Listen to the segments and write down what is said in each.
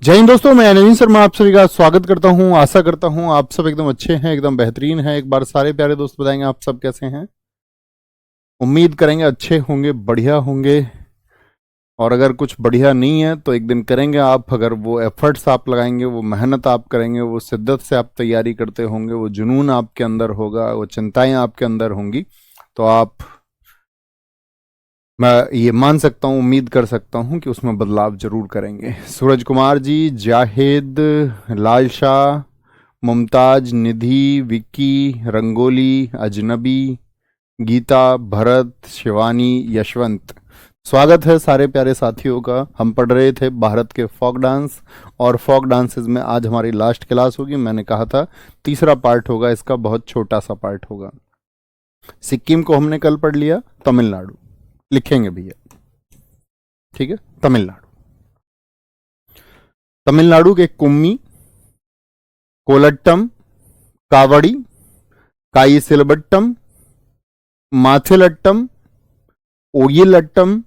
जय हिंद दोस्तों, मैं नवीन शर्मा आप सभी का स्वागत करता हूं। आशा करता हूं आप सब एकदम अच्छे हैं, एकदम बेहतरीन हैं। एक बार सारे प्यारे दोस्त बताएंगे आप सब कैसे हैं। उम्मीद करेंगे अच्छे होंगे, बढ़िया होंगे। और अगर कुछ बढ़िया नहीं है तो एक दिन करेंगे आप। अगर वो एफर्ट्स आप लगाएंगे, वो मेहनत आप करेंगे, वो शिद्दत से आप तैयारी करते होंगे, वो जुनून आपके अंदर होगा, वो चिंताएं आपके अंदर होंगी, तो आप, मैं ये मान सकता हूँ, उम्मीद कर सकता हूँ कि उसमें बदलाव जरूर करेंगे। सूरज कुमार जी, जाहिद, लाल शाह, मुमताज, निधि, विक्की, रंगोली, अजनबी, गीता, भरत, शिवानी, यशवंत, स्वागत है सारे प्यारे साथियों का। हम पढ़ रहे थे भारत के फोक डांस, और फोक डांसेस में आज हमारी लास्ट क्लास होगी। मैंने कहा था तीसरा पार्ट होगा इसका, बहुत छोटा सा पार्ट होगा। सिक्किम को हमने कल पढ़ लिया, तमिलनाडु लिखेंगे भैया, ठीक है। तमिलनाडु, तमिलनाडु के कुम्मी, कोलट्टम, कावड़ी, काईसिलबट्टम, माथिलट्टम, ओयिलट्टम,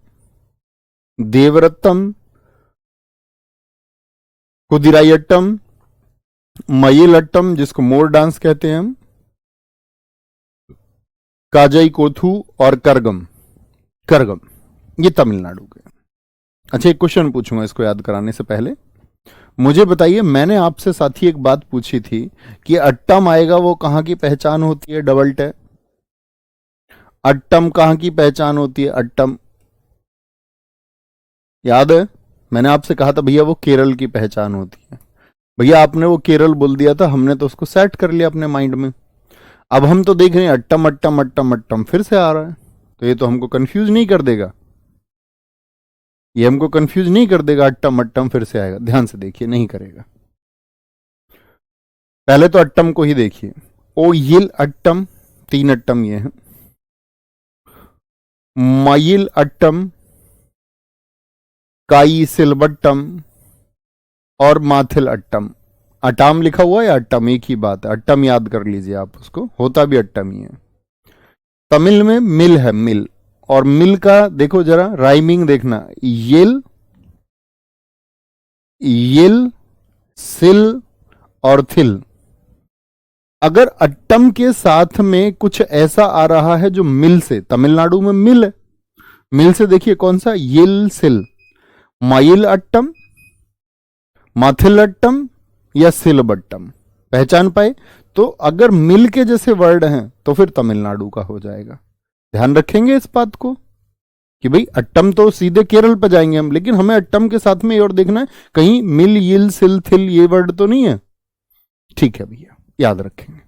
देवरत्तम, कुदिरायट्टम, मयिलट्टम जिसको मोर डांस कहते हैं हम, काजाई कोथू और करगम। करगम ये तमिलनाडु के। अच्छा, एक क्वेश्चन पूछूंगा इसको याद कराने से पहले। मुझे बताइए, मैंने आपसे साथी एक बात पूछी थी कि अट्टम आएगा वो कहां की पहचान होती है? डबल टे, अट्टम कहां की पहचान होती है? अट्टम याद है? मैंने आपसे कहा था भैया वो केरल की पहचान होती है। भैया आपने वो केरल बोल दिया था, हमने तो उसको सेट कर लिया अपने माइंड में। अब हम तो देख रहे हैं अट्टम अट्टम अट्टम अट्टम फिर से आ रहा है, तो ये तो हमको कंफ्यूज नहीं कर देगा? ये हमको कंफ्यूज नहीं कर देगा? अट्टम अट्टम फिर से आएगा, ध्यान से देखिए, नहीं करेगा। पहले तो अट्टम को ही देखिए। ओ यिल अट्टम, तीन अट्टम ये है। मयिल अट्टम, काई सिलबट्टम और माथिल अट्टम। अटाम लिखा हुआ है या अट्टम, एक ही बात है। अट्टम याद कर लीजिए आप, उसको होता भी अट्टम ही है। तमिल में मिल है, मिल। और मिल का देखो जरा राइमिंग देखना, येल, येल, सिल और थिल। अगर अट्टम के साथ में कुछ ऐसा आ रहा है जो मिल से, तमिलनाडु में मिल है, मिल से देखिए कौन सा, येल सिल, माइल अट्टम, माथिल अट्टम या सिलबट्टम, पहचान पाए? तो अगर मिल के जैसे वर्ड हैं तो फिर तमिलनाडु का हो जाएगा। ध्यान रखेंगे इस बात को कि भाई अट्टम तो सीधे केरल पर जाएंगे हम, लेकिन हमें अट्टम के साथ में और देखना है कहीं मिल, यिल, सिल, थिल ये वर्ड तो नहीं है। ठीक है भैया, याद रखेंगे।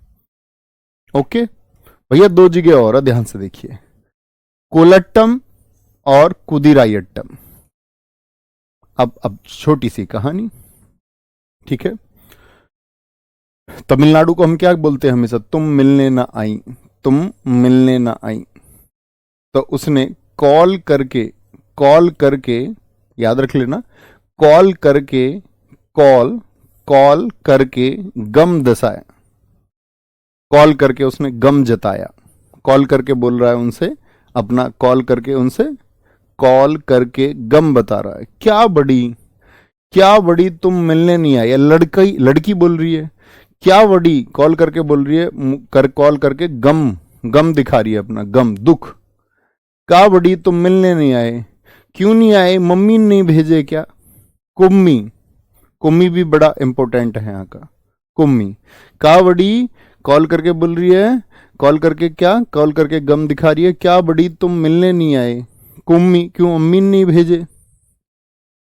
ओके भैया, दो जगह और है, ध्यान से देखिए, कोलट्टम और कुदिरायट्टम। अब छोटी सी कहानी, ठीक है। तमिलनाडु को हम क्या बोलते हैं हमेशा? तुम मिलने ना आई, तुम मिलने ना आई। तो उसने कॉल करके, याद रख लेना, कॉल करके, कॉल कॉल करके गम दसाया, कॉल करके उसने गम जताया। कॉल करके बोल रहा है उनसे, अपना कॉल करके उनसे, कॉल करके गम बता रहा है। क्या बड़ी तुम मिलने नहीं आई। लड़की लड़की बोल रही है, क्या बड़ी कॉल करके बोल रही है, कॉल करके गम गम दिखा रही है, अपना गम, दुख। क्या बड़ी तुम मिलने नहीं आए, क्यों नहीं आए, मम्मी ने नहीं भेजे क्या? कुम्मी, कुम्मी भी बड़ा इंपॉर्टेंट है यहाँ का, कुम्मी। क्या बड़ी कॉल करके बोल रही है, कॉल करके क्या, कॉल करके गम दिखा रही है, क्या बड़ी तुम मिलने नहीं आए, कुम्मी, क्यों अम्मी ने नहीं भेजे?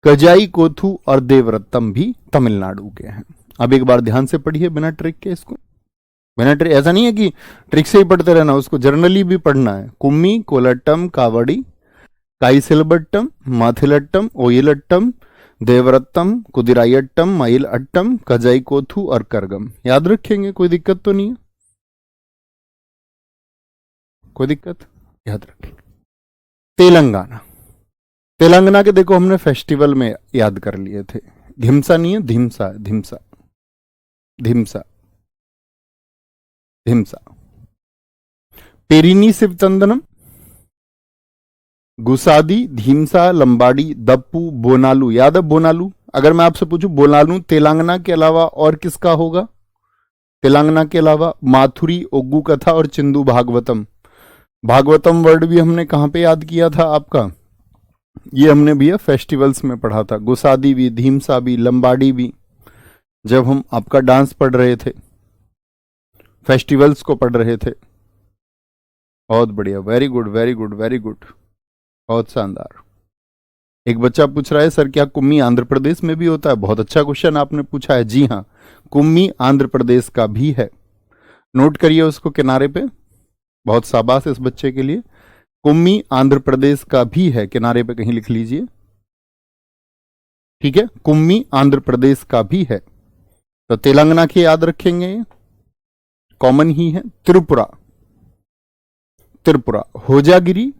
कजाई कोथू और देवरत्तम भी तमिलनाडु के हैं। अब एक बार ध्यान से पढ़िए बिना ट्रिक के इसको। बिना ट्रिक, ऐसा नहीं है कि ट्रिक से ही पढ़ते रहना, उसको जर्नली भी पढ़ना है। कुम्मी, कोलट्टम, कावड़ी, काईसिलबट्टम, माथिलट्टम, ओयिलट्टम, देवरत्तम, कुदिरायट्टम, माइल अट्टम, कजाई कोथू और करगम। याद रखेंगे, कोई दिक्कत तो नहीं है? कोई दिक्कत? याद रखेंगे। तेलंगाना, तेलंगाना के देखो हमने फेस्टिवल में याद कर लिए थे। धिमसा नहीं है, धिमसा, धिमसा, धिमसा, धिमसा। पेरिनी शिवचंदनम, गुसादी, धीमसा, लंबाड़ी, दप्पू, बोनालू। याद है बोनालू? अगर मैं आपसे पूछूं बोलालू तेलंगाना के अलावा और किसका होगा? तेलंगाना के अलावा माथुरी, ओग्गू कथा और चिंदू भागवतम। भागवतम वर्ड भी हमने कहां पे याद किया था आपका? ये हमने भैया फेस्टिवल्स में पढ़ा था, गुसादी भी, धीमसा भी, लंबाड़ी भी, जब हम आपका डांस पढ़ रहे थे, फेस्टिवल्स को पढ़ रहे थे। बहुत बढ़िया, very good very good very good, बहुत शानदार। एक बच्चा पूछ रहा है सर क्या कुम्मी आंध्र प्रदेश में भी होता है? बहुत अच्छा क्वेश्चन आपने पूछा है। जी हाँ, कुम्मी आंध्र प्रदेश का भी है। नोट करिए उसको किनारे पे, बहुत शाबाश इस बच्चे के लिए। कुम्मी आंध्र प्रदेश का भी है, किनारे पे कहीं लिख लीजिए। ठीक है, कुम्मी आंध्र प्रदेश का भी है। तो तेलंगाना के याद रखेंगे, कॉमन ही है। त्रिपुरा, त्रिपुरा, होजागिरी,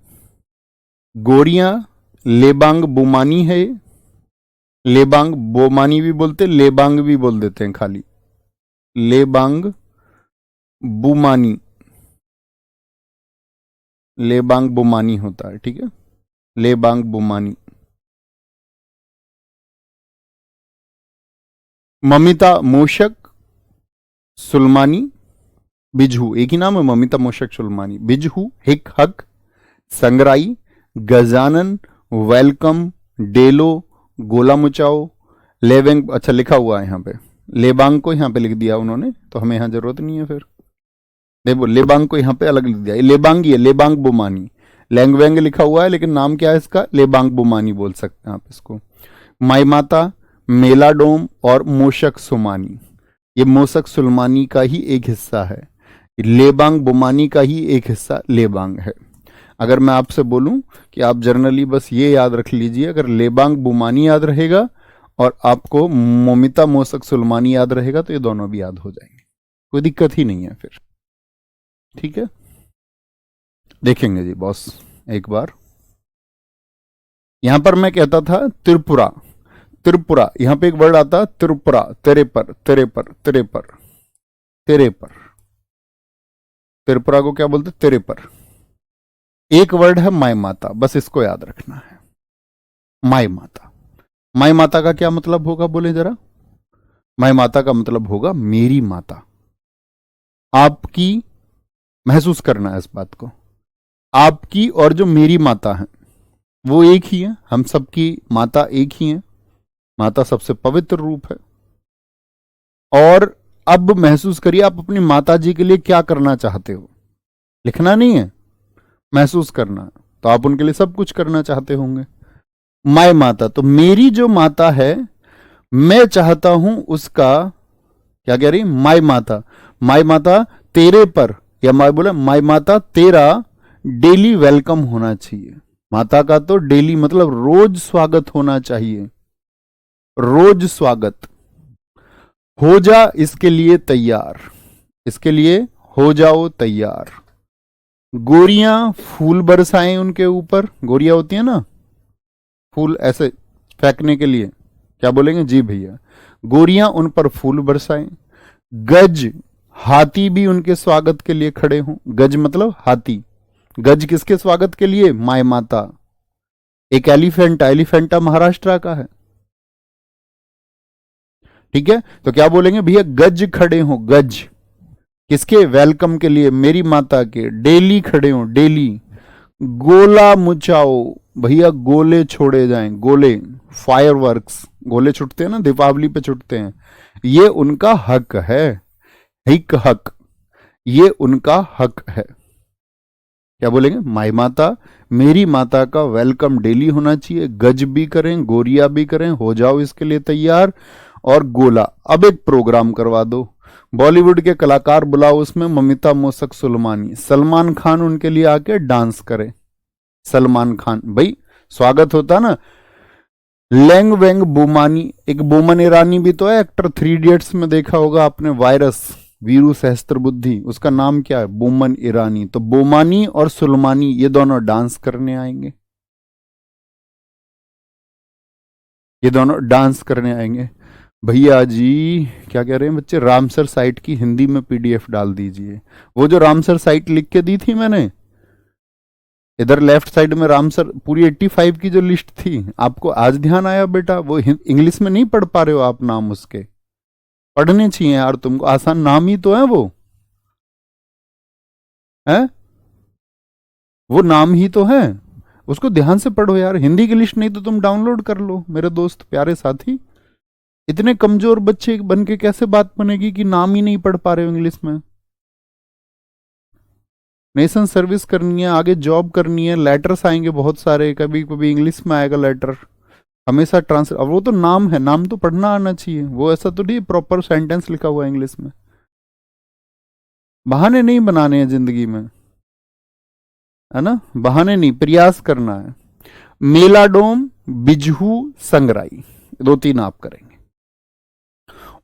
गोरियां, लेबांग बुमानी है। लेबांग बोमानी भी बोलते, लेबांग भी बोल देते हैं खाली, लेबांग बुमानी, लेबांग बुमानी होता है। ठीक है, लेबांग बुमानी। ममिता मोशक सुलमानी, बिजहू, एक ही नाम है, ममिता मोशक सुलमानी। बिजहू, हिक हक, संगराई, गजानन, वेलकम, डेलो, गोला मुचाओ, लेवेंग। अच्छा लिखा हुआ है यहाँ पे, लेबांग को यहाँ पे लिख दिया उन्होंने, तो हमें यहाँ जरूरत नहीं है फिर। देखो लेबांग को यहाँ पे अलग लिख दिया, लेबांग ही है, लेबांग बुमानी। लैंगवेंग लिखा हुआ है लेकिन नाम क्या है इसका? लेबांग बुमानी बोल सकते हैं आप इसको। माई माता, मेलाडोम और मोशक सुमानी, ये मोशक सुलमानी का ही एक हिस्सा है। लेबांग बुमानी का ही एक हिस्सा लेबांग है। अगर मैं आपसे बोलूं कि आप जर्नली बस ये याद रख लीजिए, अगर लेबांग बुमानी याद रहेगा और आपको मोमिता मोशक सुलमानी याद रहेगा तो ये दोनों भी याद हो जाएंगे, कोई दिक्कत ही नहीं है फिर। ठीक है, देखेंगे जी बॉस एक बार। यहां पर मैं कहता था त्रिपुरा, त्रिपुरा, यहां पे एक वर्ड आता त्रिपुरा, तेरे पर तेरे पर तेरे पर तेरे पर। त्रिपुरा को क्या बोलते? तेरे पर। एक वर्ड है माई माता, बस इसको याद रखना है, माई माता। माई माता का क्या मतलब होगा बोले जरा? माई माता का मतलब होगा मेरी माता। आपकी, महसूस करना है इस बात को, आपकी और जो मेरी माता है वो एक ही है, हम सबकी माता एक ही है। माता सबसे पवित्र रूप है। और अब महसूस करिए आप अपनी माता जी के लिए क्या करना चाहते हो। लिखना नहीं है, महसूस करना है। तो आप उनके लिए सब कुछ करना चाहते होंगे। माय माता, तो मेरी जो माता है मैं चाहता हूं उसका, क्या कह रही? माय माता, माय माता तेरे पर, या माय बोला माय माता तेरा डेली वेलकम होना चाहिए। माता का तो डेली मतलब रोज स्वागत होना चाहिए, रोज स्वागत। हो जा इसके लिए तैयार, इसके लिए हो जाओ तैयार। गोरियां फूल बरसाएं उनके ऊपर, गोरियां होती है ना फूल ऐसे फेंकने के लिए, क्या बोलेंगे? जी भैया, गोरियां उन पर फूल बरसाएं। गज, हाथी भी उनके स्वागत के लिए खड़े हों। गज मतलब हाथी। गज किसके स्वागत के लिए? माय माता। एक एलिफेंटा, एलिफेंटा महाराष्ट्र का है। ठीक है, तो क्या बोलेंगे भैया? गज खड़े हो, गज किसके? वेलकम के लिए, मेरी माता के। डेली खड़े हो, डेली। गोला मुचाओ, भैया गोले छोड़े जाएं, गोले, फायरवर्क्स, गोले छुटते हैं ना दीपावली पे छुटते हैं, ये उनका हक है। हिक हक, ये उनका हक है। क्या बोलेंगे? माई माता, मेरी माता का वेलकम डेली होना चाहिए। गज भी करें, गोरिया भी करें, हो जाओ इसके लिए तैयार। और गोला, अब एक प्रोग्राम करवा दो, बॉलीवुड के कलाकार बुलाओ, उसमें ममिता मोशक सुलमानी, सलमान खान उनके लिए आके डांस करे। सलमान खान, भाई स्वागत होता ना। लेंग वेंग बुमानी, एक बोमन ईरानी भी तो है एक्टर, 3 इडियट्स में देखा होगा आपने, वायरस, वीरू सहस्त्रबुद्धि, उसका नाम क्या है? बोमन ईरानी। तो बोमानी और सुलमानी ये दोनों डांस करने आएंगे, ये दोनों डांस करने आएंगे। भैया जी क्या कह रहे हैं बच्चे? रामसर साइट की हिंदी में पीडीएफ डाल दीजिए। वो जो रामसर साइट लिख के दी थी मैंने, इधर लेफ्ट साइड में रामसर, पूरी 85 की जो लिस्ट थी, आपको आज ध्यान आया बेटा? वो इंग्लिश में नहीं पढ़ पा रहे हो आप नाम उसके, पढ़ने चाहिए यार तुमको, आसान नाम ही तो है वो, है वो नाम ही तो है, उसको ध्यान से पढ़ो यार। हिंदी की लिस्ट नहीं तो तुम डाउनलोड कर लो मेरे दोस्त प्यारे साथी। इतने कमजोर बच्चे बन के कैसे बात बनेगी कि नाम ही नहीं पढ़ पा रहे हो इंग्लिश में? नेशन सर्विस करनी है, आगे जॉब करनी है, लेटर्स आएंगे बहुत सारे, कभी कभी इंग्लिश में आएगा लेटर, हमेशा ट्रांसलेट। अब वो तो नाम है, नाम तो पढ़ना आना चाहिए, वो ऐसा तो नहीं प्रॉपर सेंटेंस लिखा हुआ है इंग्लिश में। बहाने नहीं बनाने हैं जिंदगी में, है ना? बहाने नहीं, प्रयास करना है। मेलाडोम, बिजहू, संगराई, 2-3 आप करेंगे।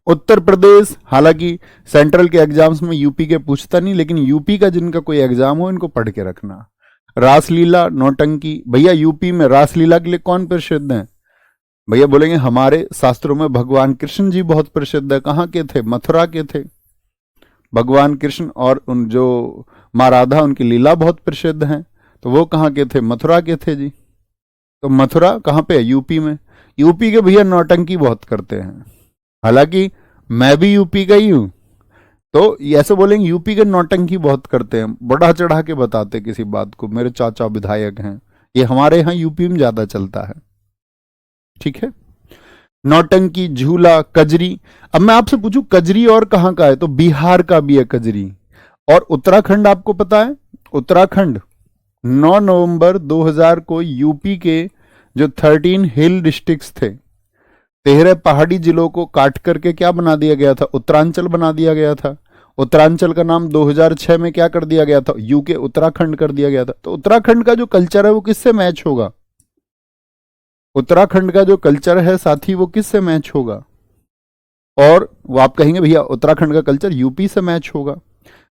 उत्तर प्रदेश, हालांकि सेंट्रल के एग्जाम्स में यूपी के पूछता नहीं, लेकिन यूपी का जिनका कोई एग्जाम हो इनको पढ़ के रखना। रासलीला, नौटंकी, भैया यूपी में रासलीला के लिए कौन प्रसिद्ध है? भैया बोलेंगे हमारे शास्त्रों में भगवान कृष्ण जी बहुत प्रसिद्ध है। कहाँ के थे? मथुरा के थे भगवान कृष्ण, और उन जो माँ राधा उनकी लीला बहुत प्रसिद्ध है, तो वो कहाँ के थे? मथुरा के थे जी। तो मथुरा कहाँ पे है? यूपी में। यूपी के भैया नौटंकी बहुत करते हैं, हालांकि मैं भी यूपी का ही हूं, तो ऐसे बोलेंगे यूपी के नौटंकी बहुत करते हैं, बढ़ा चढ़ा के बताते किसी बात को, मेरे चाचा विधायक हैं, ये हमारे यहाँ यूपी में ज्यादा चलता है। ठीक है, नौटंकी, झूला, कजरी। अब मैं आपसे पूछूं कजरी और कहाँ का है, तो बिहार का भी है कजरी। और उत्तराखंड आपको पता है? उत्तराखंड 9 नवंबर 2000 को यूपी के जो 13 हिल डिस्ट्रिक्ट्स थे, 13 पहाड़ी जिलों को काट करके क्या बना दिया गया था? उत्तरांचल बना दिया गया था। उत्तरांचल का नाम 2006 में क्या कर दिया गया था? यूके उत्तराखंड कर दिया गया था। तो उत्तराखंड का जो कल्चर है वो किससे मैच होगा? उत्तराखंड का जो कल्चर है साथी वो किससे मैच होगा? और वो आप कहेंगे भैया उत्तराखंड का कल्चर यूपी से मैच होगा।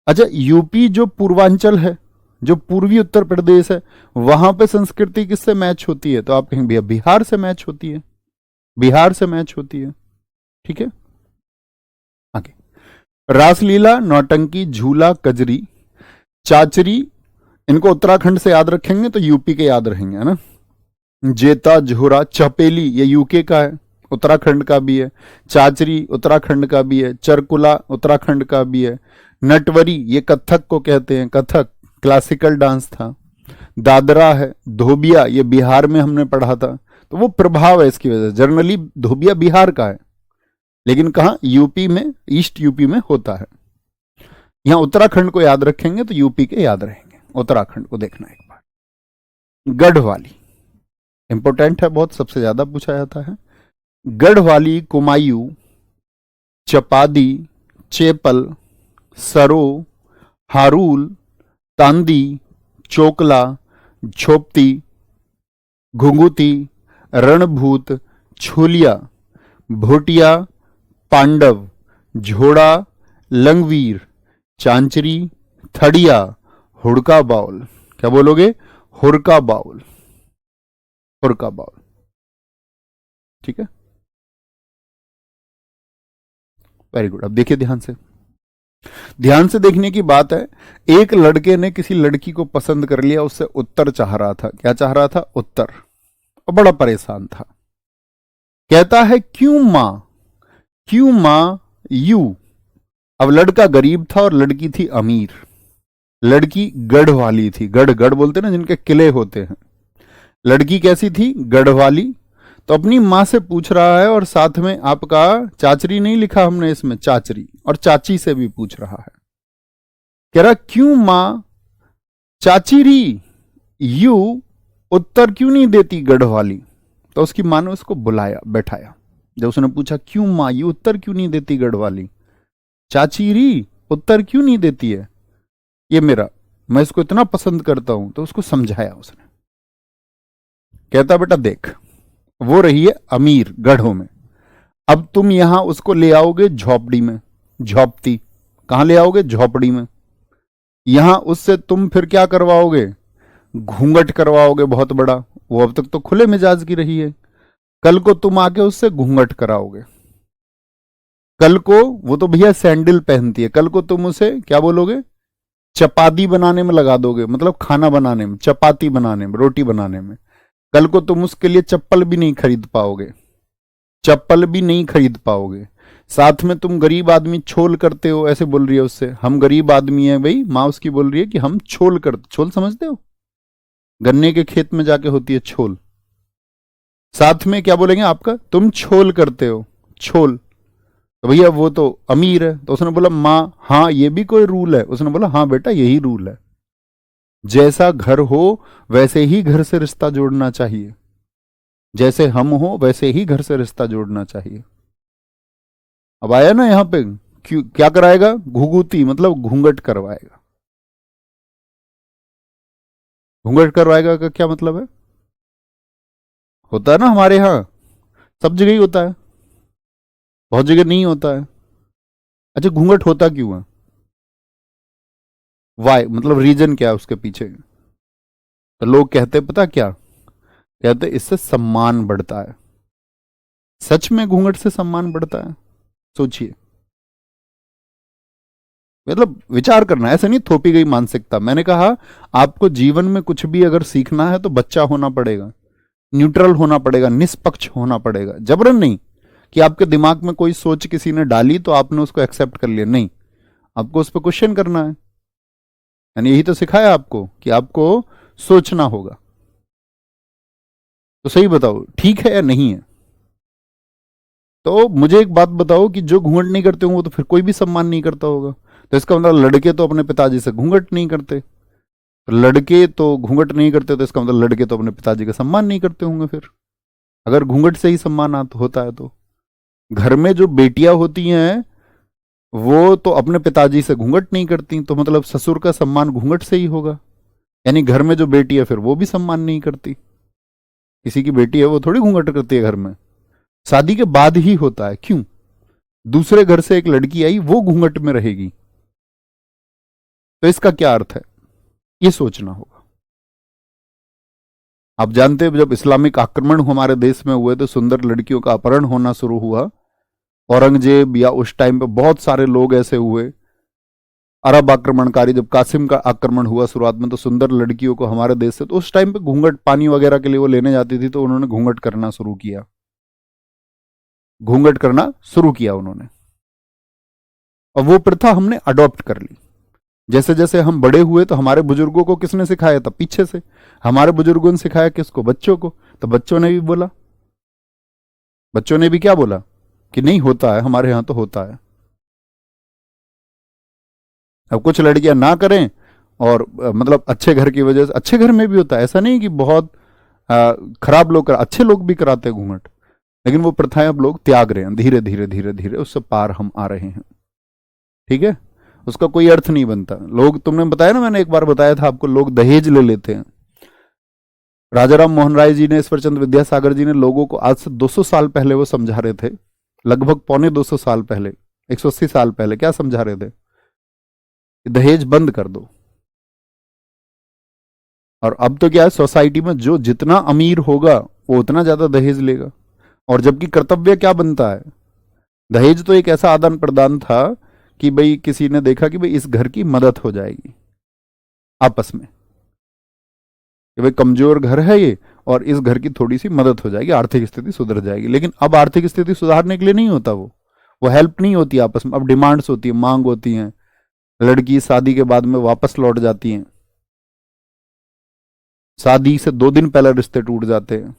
अच्छा, यूपी जो पूर्वांचल है, जो पूर्वी उत्तर प्रदेश है, वहां पे संस्कृति किससे मैच होती है? तो आप कहेंगे भैया बिहार से मैच होती है, बिहार से मैच होती है। ठीक है, आगे रासलीला, नौटंकी, झूला, कजरी, चाचरी, इनको उत्तराखंड से याद रखेंगे तो यूपी के याद रहेंगे, है ना? जेता, जोहरा, चपेली, ये यूके का है, उत्तराखंड का भी है। चाचरी उत्तराखंड का भी है। चरकुला उत्तराखंड का भी है। नटवरी, ये कथक को कहते हैं, कथक क्लासिकल डांस था। दादरा है। धोबिया, ये बिहार में हमने पढ़ा था, तो वो प्रभाव है इसकी वजह से। जनरली धोबिया बिहार का है, लेकिन कहाँ? यूपी में, ईस्ट यूपी में होता है। यहां उत्तराखंड को याद रखेंगे तो यूपी के याद रहेंगे, उत्तराखंड को देखना एक बार। गढ़वाली इंपॉर्टेंट है बहुत, सबसे ज्यादा पूछा जाता है। गढ़वाली, कुमायूं, चपादी, चेपल, सरो, हारूल, तांदी, चोकला, झोपती, घुंगुती, रणभूत, छोलिया, भोटिया, पांडव, झोड़ा, लंगवीर, चांचरी, थड़िया, हुड़का बाउल। क्या बोलोगे? हुड़का बाउल, हुड़का बाउल। ठीक है, वेरी गुड। अब देखिए ध्यान से, ध्यान से देखने की बात है। एक लड़के ने किसी लड़की को पसंद कर लिया, उससे उत्तर चाह रहा था। क्या चाह रहा था? उत्तर। और बड़ा परेशान था। कहता है क्यों मां, क्यों मां यू। अब लड़का गरीब था और लड़की थी अमीर। लड़की गढ़ वाली थी, गढ़, गढ़ बोलते ना जिनके किले होते हैं। लड़की कैसी थी? गढ़ वाली। तो अपनी मां से पूछ रहा है, और साथ में आपका चाचरी नहीं लिखा हमने इसमें, चाचरी और चाची से भी पूछ रहा है। कह रहा क्यों मां चाचीरी यू उत्तर क्यों नहीं देती गढ़ वाली। तो उसकी मां ने उसको बुलाया, बैठाया। जब उसने पूछा क्यों मां यू उत्तर क्यों नहीं देती गढ़ वाली, चाचीरी उत्तर क्यों नहीं देती है ये मेरा, मैं इसको इतना पसंद करता हूं, तो उसको समझाया उसने। कहता बेटा देख, वो रही है अमीर गढ़ों में, अब तुम यहां उसको ले आओगे झोपड़ी में, झोपती। कहां ले आओगे? झोपड़ी में। यहां उससे तुम फिर क्या करवाओगे? घूंघट करवाओगे बहुत बड़ा। वो अब तक तो खुले मिजाज की रही है, कल को तुम आके उससे घूंघट कराओगे। कल को वो तो भैया सैंडल पहनती है, कल को तुम उसे क्या बोलोगे? चपाती बनाने में लगा दोगे, मतलब खाना बनाने में, चपाती बनाने में, रोटी बनाने में, कल को तुम उसके लिए चप्पल भी नहीं खरीद पाओगे, चप्पल भी नहीं खरीद पाओगे। साथ में तुम गरीब आदमी छोल करते हो, ऐसे बोल रही है उससे, हम गरीब आदमी हैं भाई, माँ उसकी बोल रही है कि हम छोल करते, छोल समझते हो, गन्ने के खेत में जाके होती है छोल। साथ में क्या बोलेंगे आपका, तुम छोल करते हो, छोल, तो भैया वो तो अमीर है। तो उसने बोला माँ हाँ ये भी कोई रूल है? उसने बोला हाँ बेटा यही रूल है, जैसा घर हो वैसे ही घर से रिश्ता जोड़ना चाहिए, जैसे हम हो वैसे ही घर से रिश्ता जोड़ना चाहिए। अब आया ना यहां पे, क्यों क्या कराएगा, घुघुती मतलब घूंघट करवाएगा। घूंघट करवाएगा का क्या मतलब है, होता है ना हमारे यहाँ, सब जगह ही होता है, बहुत जगह नहीं होता है। अच्छा घूंघट होता क्यों है, वाई मतलब रीजन क्या है उसके पीछे? तो लोग कहते पता क्या कहते, इससे सम्मान बढ़ता है। सच में घूंघट से सम्मान बढ़ता है? सोचिए, मतलब विचार करना, ऐसे नहीं थोपी गई मानसिकता। मैंने कहा आपको जीवन में कुछ भी अगर सीखना है तो बच्चा होना पड़ेगा, न्यूट्रल होना पड़ेगा, निष्पक्ष होना पड़ेगा, जबरन नहीं कि आपके दिमाग में कोई सोच किसी ने डाली तो आपने उसको एक्सेप्ट कर लिया, नहीं, आपको उस पर क्वेश्चन करना है। यानी यही तो सिखाया आपको कि आपको सोचना होगा। तो सही बताओ ठीक है या नहीं है? तो मुझे एक बात बताओ कि जो घूंघट नहीं करते होंगे वो तो फिर कोई भी सम्मान नहीं करता होगा, तो इसका मतलब लड़के तो अपने पिताजी से घूंघट नहीं करते, तो लड़के तो घूंघट नहीं करते तो इसका मतलब लड़के तो अपने पिताजी का सम्मान नहीं करते होंगे। फिर अगर घूंघट से ही सम्मान होता है तो घर में जो बेटियां होती हैं वो तो अपने पिताजी से घूंघट नहीं करती, तो मतलब ससुर का सम्मान घूंघट से ही होगा। यानी घर में जो बेटी है फिर वो भी सम्मान नहीं करती, किसी की बेटी है वो थोड़ी घूंघट करती है घर में, शादी के बाद ही होता है। क्यों? दूसरे घर से एक लड़की आई वो घूंघट में रहेगी, तो इसका क्या अर्थ है, ये सोचना होगा। आप जानते हैं जब इस्लामिक आक्रमण हमारे देश में हुए तो सुंदर लड़कियों का अपहरण होना शुरू हुआ, औरंगजेब या उस टाइम पे बहुत सारे लोग ऐसे हुए, अरब आक्रमणकारी, जब कासिम का आक्रमण हुआ शुरुआत में तो सुंदर लड़कियों को हमारे देश से, तो उस टाइम पे घूंघट पानी वगैरह के लिए वो लेने जाती थी तो उन्होंने घूंघट करना शुरू किया, घूंघट करना शुरू किया उन्होंने, और वो प्रथा हमने अडॉप्ट कर ली। जैसे जैसे हम बड़े हुए तो हमारे बुजुर्गों को किसने सिखाया था, पीछे से हमारे बुजुर्गों ने सिखाया किसको, बच्चों को, तो बच्चों ने भी बोला, बच्चों ने भी क्या बोला कि नहीं होता है, हमारे यहां तो होता है। अब कुछ लड़कियां ना करें और मतलब अच्छे घर की वजह से, अच्छे घर में भी होता है, ऐसा नहीं कि बहुत खराब लोग अच्छे लोग भी कराते हैं घूंघट, लेकिन वो प्रथाएं अब लोग त्याग रहे हैं, धीरे धीरे धीरे धीरे उससे पार हम आ रहे हैं। ठीक है, उसका कोई अर्थ नहीं बनता। लोग, तुमने बताया ना, मैंने एक बार बताया था आपको, लोग दहेज ले लेते हैं। राजा राम मोहन राय जी ने, ईश्वरचंद्र विद्यासागर जी ने लोगों को आज से 200 साल पहले वो समझा रहे थे, लगभग पौने 200 साल पहले, 180 साल पहले क्या समझा रहे थे कि दहेज बंद कर दो। और अब तो क्या है, सोसाइटी में जो जितना अमीर होगा वो उतना ज्यादा दहेज लेगा, और जबकि कर्तव्य क्या बनता है, दहेज तो एक ऐसा आदान प्रदान था कि भाई किसी ने देखा कि भाई इस घर की मदद हो जाएगी आपस में, कि भाई कमजोर घर है ये और इस घर की थोड़ी सी मदद हो जाएगी, आर्थिक स्थिति सुधर जाएगी। लेकिन अब आर्थिक स्थिति सुधारने के लिए नहीं होता, वो हेल्प नहीं होती आपस में, अब डिमांड्स होती है, मांग होती है, लड़की शादी के बाद में वापस लौट जाती है, शादी से 2 दिन पहले रिश्ते टूट जाते हैं।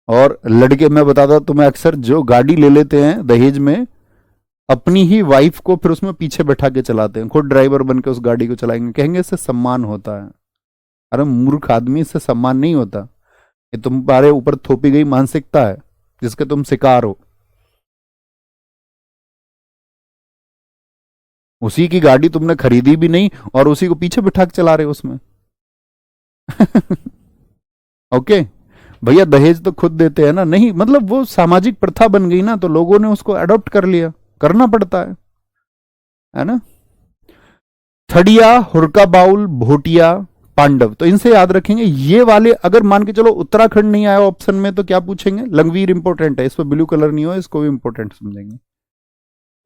और लड़के, मैं बताता तुम्हें, अक्सर जो गाड़ी ले लेते हैं दहेज में, अपनी ही वाइफ को फिर उसमें पीछे बैठा के चलाते हैं, खुद ड्राइवर बन के उस गाड़ी को चलाएंगे, कहेंगे इससे सम्मान होता है। अरे मूर्ख आदमी, इससे सम्मान नहीं होता, ये तुम्हारे ऊपर थोपी गई मानसिकता है जिसके तुम शिकार हो। उसी की गाड़ी तुमने खरीदी भी नहीं और उसी को पीछे बिठा के चला रहे हो उसमें। ओके भैया, दहेज तो खुद देते हैं ना, नहीं मतलब वो सामाजिक प्रथा बन गई ना, तो लोगों ने उसको अडॉप्ट कर लिया, करना पड़ता है ना। थड़िया, हुरका बाउल, भोटिया, पांडव, तो इनसे याद रखेंगे ये वाले। अगर मान के चलो उत्तराखंड नहीं आया ऑप्शन में तो क्या पूछेंगे, लंगवीर इंपॉर्टेंट है, इस पर ब्लू कलर नहीं हो, इसको भी इंपॉर्टेंट समझेंगे,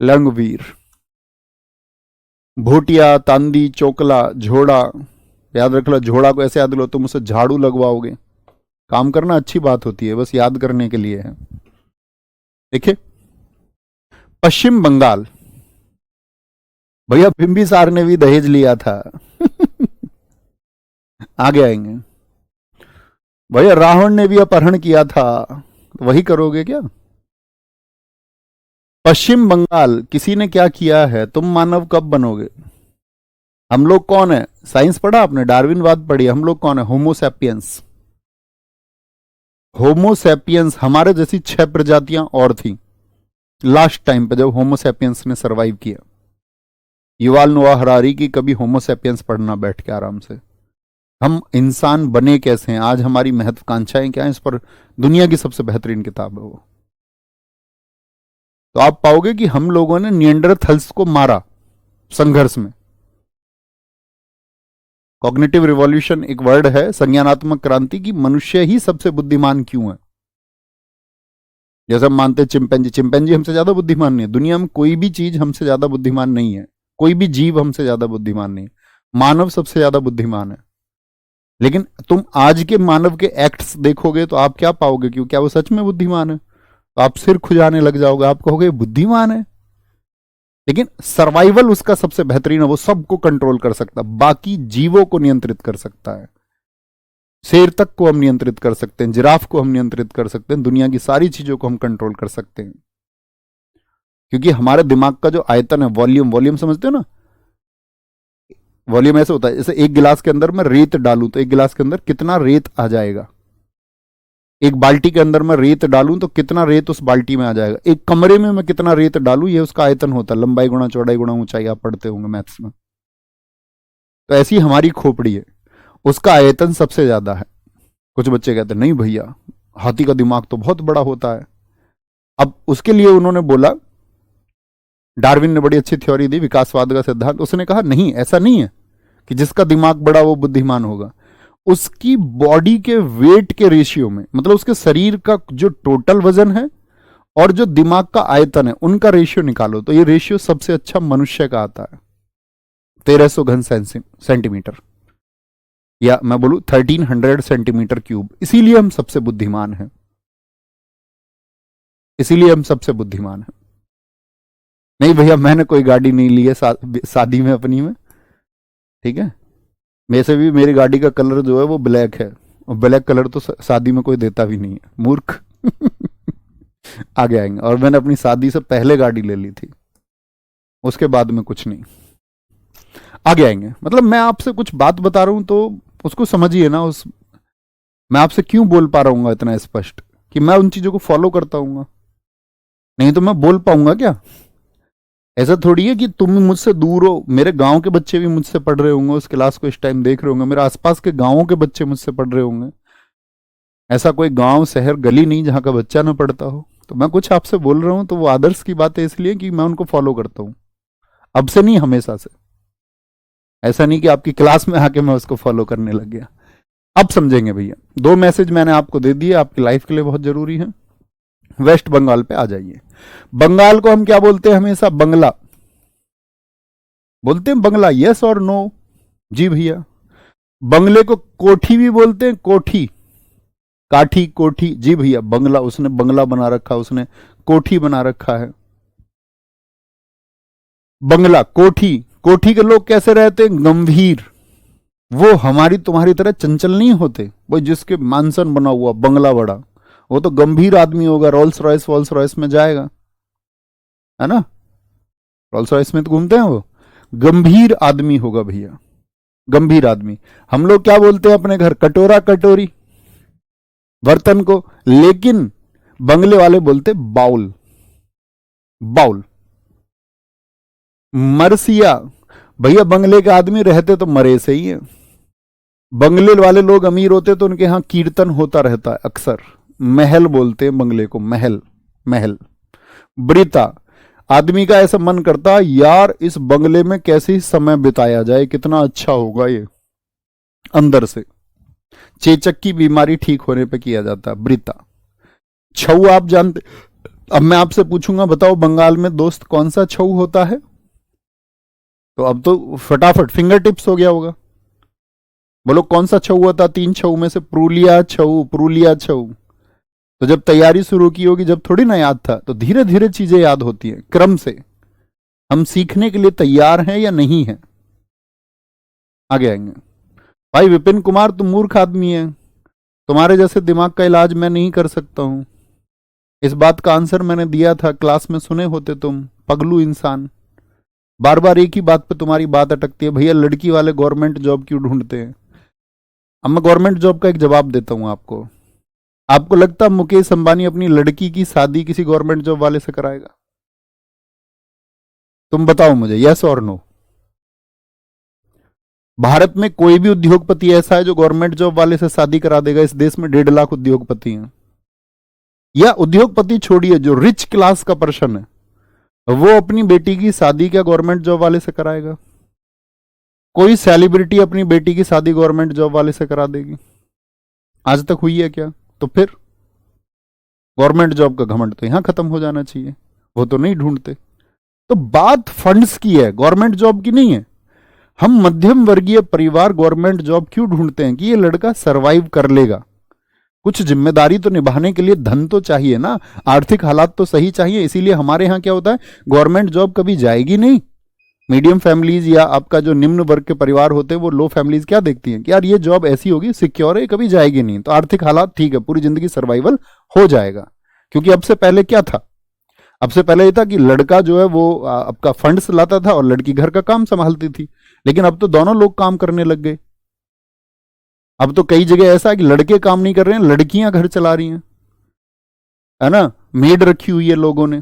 लंगवीर। भोटिया, तांदी, चोकला, झोड़ा। याद रख लो, झोड़ा को ऐसे याद लो, तुम उसे झाड़ू लगवाओगे। काम करना अच्छी बात होती है, बस याद करने के लिए है। देखिए, पश्चिम बंगाल, भैया बिंबिसार ने भी दहेज लिया था। आगे आएंगे। भैया रावण ने भी अपहरण किया था, वही करोगे क्या? पश्चिम बंगाल, किसी ने क्या किया है, तुम मानव कब बनोगे? हम लोग कौन है? साइंस पढ़ा आपने, डार्विनवाद पढ़ी, हम लोग कौन है? होमोसैपियंस। होमोसैपियंस, हमारे जैसी 6 प्रजातियां और थी लास्ट टाइम पे जब होमोसैपियंस ने सरवाइव किया। युवाल नोआ हरारी की कभी होमोसैपियंस पढ़ना बैठ के आराम से। हम इंसान बने कैसे हैं, आज हमारी महत्वाकांक्षाएं क्या है, इस पर दुनिया की सबसे बेहतरीन किताब है वो। तो आप पाओगे कि हम लोगों ने निएंडरथल्स को मारा संघर्ष में। कॉग्निटिव रिवॉल्यूशन एक वर्ड है, संज्ञानात्मक क्रांति, की मनुष्य ही सबसे बुद्धिमान क्यों है। जैसे हम मानते हैं चिंपैंजी हमसे ज्यादा बुद्धिमान नहीं है। दुनिया में कोई भी चीज हमसे ज्यादा बुद्धिमान नहीं है, कोई भी जीव हमसे ज्यादा बुद्धिमान नहीं है। मानव सबसे ज्यादा बुद्धिमान है। लेकिन तुम आज के मानव के एक्ट्स देखोगे तो आप क्या पाओगे, क्यों, क्या वो सच में बुद्धिमान है? तो आप सिर खुजाने लग जाओगे, आप कहोगे बुद्धिमान है, लेकिन सर्वाइवल उसका सबसे बेहतरीन है। वो सबको कंट्रोल कर सकता है, बाकी जीवों को नियंत्रित कर सकता है। शेर तक को हम नियंत्रित कर सकते हैं, जिराफ को हम नियंत्रित कर सकते हैं, दुनिया की सारी चीजों को हम कंट्रोल कर सकते हैं। क्योंकि हमारे दिमाग का जो आयतन है, वॉल्यूम समझते हो ना, वॉल्यूम ऐसे होता है, जैसे एक गिलास के अंदर मैं रेत डालूं तो एक गिलास के अंदर कितना रेत आ जाएगा। एक बाल्टी के अंदर मैं रेत डालूं तो कितना रेत उस बाल्टी में आ जाएगा। एक कमरे में मैं कितना रेत डालूं, ये उसका आयतन होता है, लंबाई गुणा चौड़ाई गुणा ऊंचाई, आप पढ़ते होंगे मैथ्स में। तो ऐसी हमारी खोपड़ी है, उसका आयतन सबसे ज्यादा है। कुछ बच्चे कहते हैं नहीं भैया, हाथी का दिमाग तो बहुत बड़ा होता है। अब उसके लिए उन्होंने बोला, डार्विन ने बड़ी अच्छी थ्योरी दी, विकासवाद का सिद्धांत। उसने कहा नहीं, ऐसा नहीं है कि जिसका दिमाग बड़ा वो बुद्धिमान होगा। उसकी बॉडी के वेट के रेशियो में, मतलब उसके शरीर का जो टोटल वजन है और जो दिमाग का आयतन है, उनका रेशियो निकालो तो ये रेशियो सबसे अच्छा मनुष्य का आता है, 1300 घन सेंटीमीटर, या मैं बोलूं 1300 सेंटीमीटर क्यूब। इसीलिए हम सबसे बुद्धिमान हैं, इसीलिए हम सबसे बुद्धिमान हैं। नहीं भैया, मैंने कोई गाड़ी नहीं ली है शादी में अपनी में, ठीक है। वैसे भी मेरी गाड़ी का कलर जो है वो ब्लैक है, और ब्लैक कलर तो शादी में कोई देता भी नहीं है, मूर्ख। आगे आएंगे। और मैंने अपनी शादी से पहले गाड़ी ले ली थी, उसके बाद में कुछ नहीं। आगे आएंगे। मतलब मैं आपसे कुछ बात बता रहा हूं तो उसको समझिए ना, उस मैं आपसे क्यों बोल पा रहा हूँ इतना स्पष्ट, कि मैं उन चीजों को फॉलो करता हूँ, नहीं तो मैं बोल पाऊंगा क्या? ऐसा थोड़ी है कि तुम मुझसे दूर हो, मेरे गांव के बच्चे भी मुझसे पढ़ रहे होंगे, उस क्लास को इस टाइम देख रहे होंगे, मेरे आसपास के गांवों के बच्चे मुझसे पढ़ रहे होंगे। ऐसा कोई गांव शहर गली नहीं जहां का बच्चा ना पढ़ता हो। तो मैं कुछ आपसे बोल रहा हूं तो वो आदर्श की बात है, इसलिए कि मैं उनको फॉलो करता हूं, अब से नहीं, हमेशा से। ऐसा नहीं कि आपकी क्लास में आके मैं उसको फॉलो करने लग गया। अब समझेंगे भैया। 2 मैसेज मैंने आपको दे दिए, आपकी लाइफ के लिए बहुत जरूरी है। वेस्ट बंगाल पे आ जाइए। बंगाल को हम क्या बोलते हैं हमेशा? बंगला बोलते हैं, बंगला, यस और नो? जी भैया। बंगले को कोठी भी बोलते हैं, कोठी, काठी, कोठी। जी भैया, बंगला, उसने बंगला बना रखा, उसने कोठी बना रखा है। बंगला, कोठी, कोठी के लोग कैसे रहते हैं? गंभीर। वो हमारी तुम्हारी तरह चंचल नहीं होते। भाई जिसके मानसन बना हुआ, बंगला बड़ा, वो तो गंभीर आदमी होगा, रोल्स रॉयस में जाएगा, है ना? रोल्स रॉयस में तो घूमते हैं वो। गंभीर आदमी होगा भैया, गंभीर आदमी। हम लोग क्या बोलते हैं अपने घर? कटोरा, कटोरी, बर्तन को। लेकिन बंगले वाले बोलते बाउल, बाउल। मरसिया, भैया बंगले के आदमी रहते तो मरे से ही है। बंगले वाले लोग अमीर होते तो उनके यहां कीर्तन होता रहता है अक्सर। महल बोलते हैं बंगले को, महल, महल। ब्रिता, आदमी का ऐसा मन करता है यार इस बंगले में कैसे ही समय बिताया जाए, कितना अच्छा होगा ये, अंदर से। चेचक की बीमारी ठीक होने पे किया जाता है ब्रिता। छऊ आप जानते? अब मैं आपसे पूछूंगा, बताओ बंगाल में दोस्त कौन सा छऊ होता है? तो अब तो फटाफट फिंगर टिप्स हो गया होगा। बोलो कौन सा छऊ हुआ था 3 छऊ में से? पुरुलिया छऊ, पुरुलिया छऊ। तो जब तैयारी शुरू की होगी, जब थोड़ी ना याद था, तो धीरे धीरे चीजें याद होती हैं क्रम से। हम सीखने के लिए तैयार हैं या नहीं हैं, आगे आएंगे। भाई विपिन कुमार, तुम मूर्ख आदमी है, तुम्हारे जैसे दिमाग का इलाज मैं नहीं कर सकता हूं। इस बात का आंसर मैंने दिया था, क्लास में सुने होते तुम, पगलू इंसान। बार बार एक ही बात पे तुम्हारी बात अटकती है, भैया लड़की वाले गवर्नमेंट जॉब क्यों ढूंढते हैं। अब मैं गवर्नमेंट जॉब का एक जवाब देता हूं आपको। आपको लगता है मुकेश अंबानी अपनी लड़की की शादी किसी गवर्नमेंट जॉब वाले से कराएगा? तुम बताओ मुझे, यस और नो। भारत में कोई भी उद्योगपति ऐसा है जो गवर्नमेंट जॉब वाले से शादी करा देगा? इस देश में 1.5 लाख उद्योगपति हैं। या उद्योगपति छोड़िए, जो रिच क्लास का पर्सन है, वो अपनी बेटी की शादी क्या गवर्नमेंट जॉब वाले से कराएगा? कोई सेलिब्रिटी अपनी बेटी की शादी गवर्नमेंट जॉब वाले से करा देगी? आज तक हुई है क्या? तो फिर गवर्नमेंट जॉब का घमंड तो यहां खत्म हो जाना चाहिए, वो तो नहीं ढूंढते। तो बात फंड्स की है, गवर्नमेंट जॉब की नहीं है। हम मध्यम वर्गीय परिवार गवर्नमेंट जॉब क्यों ढूंढते हैं? कि ये लड़का सरवाइव कर लेगा। कुछ जिम्मेदारी तो निभाने के लिए धन तो चाहिए ना, आर्थिक हालात तो सही चाहिए। इसीलिए हमारे यहां क्या होता है, गवर्नमेंट जॉब कभी जाएगी नहीं। मीडियम फैमिलीज या आपका जो निम्न वर्ग के परिवार होते हैं, वो लो फैमिलीज क्या देखती हैं कि यार ये जॉब ऐसी होगी, सिक्योर है, कभी जाएगी नहीं, तो आर्थिक हालात ठीक है, पूरी जिंदगी सर्वाइवल हो जाएगा। क्योंकि अब से पहले क्या था, अब से पहले ये था कि लड़का जो है वो आपका फंड्स लाता था और लड़की घर का काम संभालती थी। लेकिन अब तो दोनों लोग काम करने लग गए। अब तो कई जगह ऐसा है कि लड़के काम नहीं कर रहे हैं, लड़कियां घर चला रही हैं, है ना, मेड रखी हुई है लोगों ने।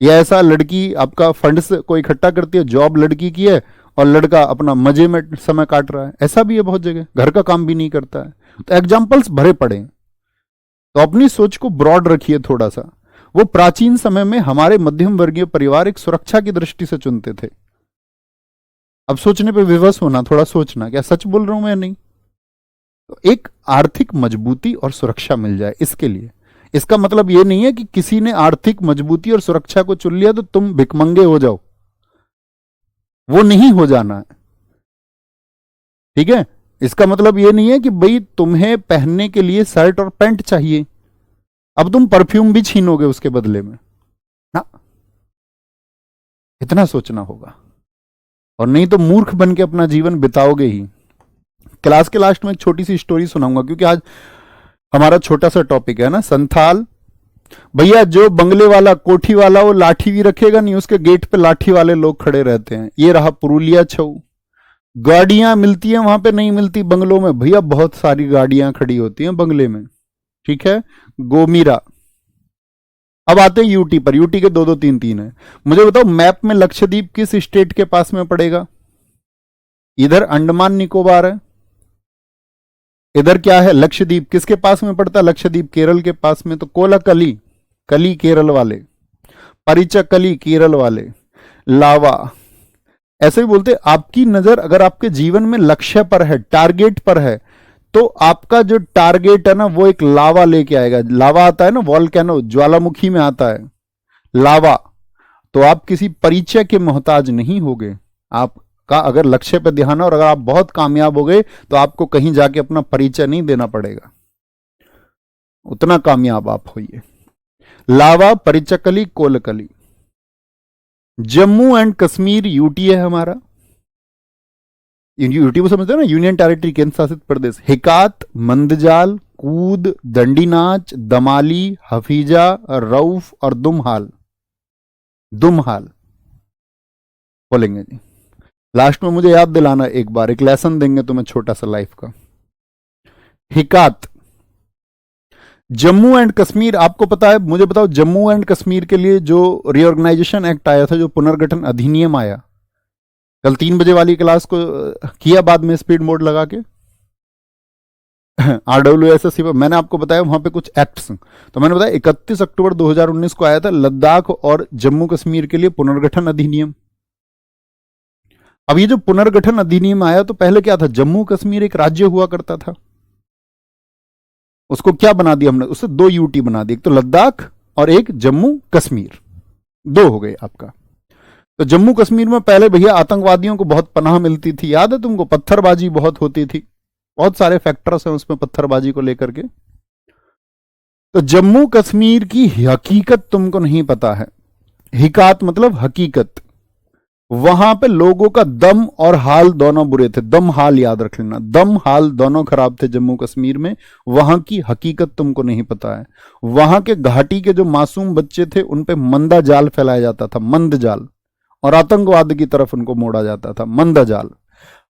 या ऐसा लड़की आपका फंड्स को इकट्ठा करती है, जॉब लड़की की है और लड़का अपना मजे में समय काट रहा है। ऐसा भी है बहुत जगह, घर का काम भी नहीं करता है। तो एग्जाम्पल्स भरे पड़े हैं। तो अपनी सोच को ब्रॉड रखिए थोड़ा सा। वो प्राचीन समय में हमारे मध्यम वर्गीय परिवार एक सुरक्षा की दृष्टि से चुनते थे। अब सोचने पे विवश होना, थोड़ा सोचना, क्या सच बोल रहा हूं मैं? नहीं। तो एक आर्थिक मजबूती और सुरक्षा मिल जाए, इसके लिए। इसका मतलब यह नहीं है कि किसी ने आर्थिक मजबूती और सुरक्षा को चुन लिया तो तुम भिकमंगे हो जाओ, वो नहीं हो जाना है, ठीक है। इसका मतलब यह नहीं है कि भाई तुम्हें पहनने के लिए शर्ट और पैंट चाहिए, अब तुम परफ्यूम भी छीनोगे उसके बदले में ना। इतना सोचना होगा, और नहीं तो मूर्ख बन के अपना जीवन बिताओगे ही। क्लास के लास्ट में एक छोटी सी स्टोरी सुनाऊंगा, क्योंकि आज हमारा छोटा सा टॉपिक है ना, संथाल। भैया जो बंगले वाला, कोठी वाला, वो लाठी भी रखेगा नहीं, उसके गेट पे लाठी वाले लोग खड़े रहते हैं। ये रहा पुरुलिया छऊ। गाड़ियां मिलती हैं वहां पे, नहीं मिलती बंगलों में? भैया बहुत सारी गाड़ियां खड़ी होती हैं बंगले में, ठीक है। गोमीरा। अब आते हैं यूटी पर। यूटी के 2-2 3-3 है। मुझे बताओ मैप में लक्षद्वीप किस स्टेट के पास में पड़ेगा? इधर अंडमान निकोबार है, इधर क्या है, लक्षद्वीप। किसके पास में पड़ता है? लक्षद्वीप केरल के पास में। तो कोलाकली, कली केरल वाले, परिचकली केरल वाले, लावा। ऐसे भी बोलते, आपकी नजर अगर आपके जीवन में लक्ष्य पर है, टारगेट पर है, तो आपका जो टारगेट है ना, वो एक लावा लेके आएगा। लावा आता है ना, वॉल्केनो, ज्वालामुखी में आता है लावा। तो आप किसी परिचय के मोहताज नहीं होगे। आपका अगर लक्ष्य पे ध्यान है और अगर आप बहुत कामयाब हो गए, तो आपको कहीं जाके अपना परिचय नहीं देना पड़ेगा, उतना कामयाब आप होइए। लावा, परिचकली, कोलकली। जम्मू एंड कश्मीर यूटी है हमारा। यूटी को समझते हो ना, यूनियन टेरिटरी, केंद्र शासित प्रदेश। हिकात, मंदजाल, कूद, दंडीनाच, दमाली, हफीजा, रऊफ और दुमहाल। दुमहाल बोलेंगे जी। लास्ट में मुझे याद दिलाना एक बार, एक लेसन देंगे तुम्हें छोटा सा लाइफ का। हिकात, जम्मू एंड कश्मीर। आपको पता है, मुझे बताओ, जम्मू एंड कश्मीर के लिए जो रीऑर्गेनाइजेशन एक्ट आया था, जो पुनर्गठन अधिनियम आया, कल 3 बजे वाली क्लास को किया बाद में स्पीड मोड लगा के RWSSC पर मैंने आपको बताया वहां पे कुछ एक्ट्स। तो मैंने बताया 31 अक्टूबर 2019 को आया था लद्दाख और जम्मू कश्मीर के लिए पुनर्गठन अधिनियम। अब ये जो पुनर्गठन अधिनियम आया, तो पहले क्या था, जम्मू कश्मीर एक राज्य हुआ करता था, उसको क्या बना दिया हमने, उससे 2 यूटी बना दी, एक तो लद्दाख और एक जम्मू कश्मीर, 2 हो गए आपका। तो जम्मू कश्मीर में पहले भैया आतंकवादियों को बहुत पनाह मिलती थी, याद है तुमको? पत्थरबाजी बहुत होती थी, बहुत सारे फैक्टर्स हैं उसमें पत्थरबाजी को लेकर के। तो जम्मू कश्मीर की हकीकत तुमको नहीं पता है। हिकात मतलब हकीकत। वहां पे लोगों का दम और हाल दोनों बुरे थे। दम हाल याद रख लेना, दम हाल दोनों खराब थे जम्मू कश्मीर में। वहां की हकीकत तुमको नहीं पता है। वहां के घाटी के जो मासूम बच्चे थे उन पे मंदा जाल फैलाया जाता था, मंद जाल, और आतंकवाद की तरफ उनको मोड़ा जाता था, मंदा जाल।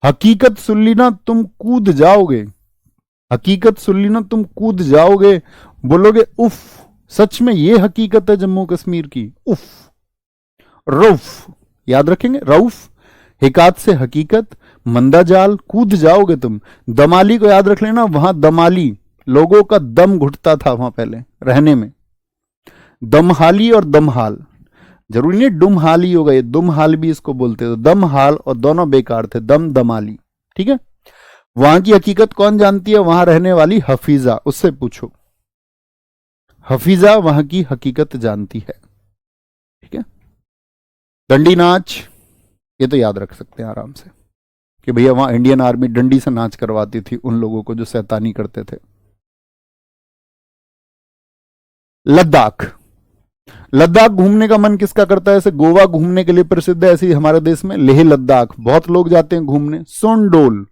हकीकत सुन ली ना तुम कूद जाओगे, हकीकत सुन ली ना तुम कूद जाओगे, बोलोगे उफ, सच में ये हकीकत है जम्मू कश्मीर की। उफ, रऊफ याद रखेंगे, रऊफ, हिकात से हकीकत, मंदा जाल, कूद जाओगे तुम। दमाली को याद रख लेना, वहां दमाली, लोगों का दम घुटता था वहां पहले रहने में। दमहाली और दमहाल, जरूरी नहीं डुमहाल ही होगा, ये दुमहाल भी इसको बोलते थे। दमहाल और दोनों बेकार थे, दम दमाली, ठीक है। वहां की हकीकत कौन जानती है? वहां रहने वाली हफीजा, उससे पूछो। हफीजा वहां की हकीकत जानती है, ठीक है। डंडी नाच, ये तो याद रख सकते हैं आराम से कि भैया वहां इंडियन आर्मी डंडी से नाच करवाती थी उन लोगों को जो शैतानी करते थे। लद्दाख, लद्दाख घूमने का मन किसका करता है? ऐसे गोवा घूमने के लिए प्रसिद्ध है, ऐसे ही हमारे देश में लेह लद्दाख बहुत लोग जाते हैं घूमने। सोनडोल,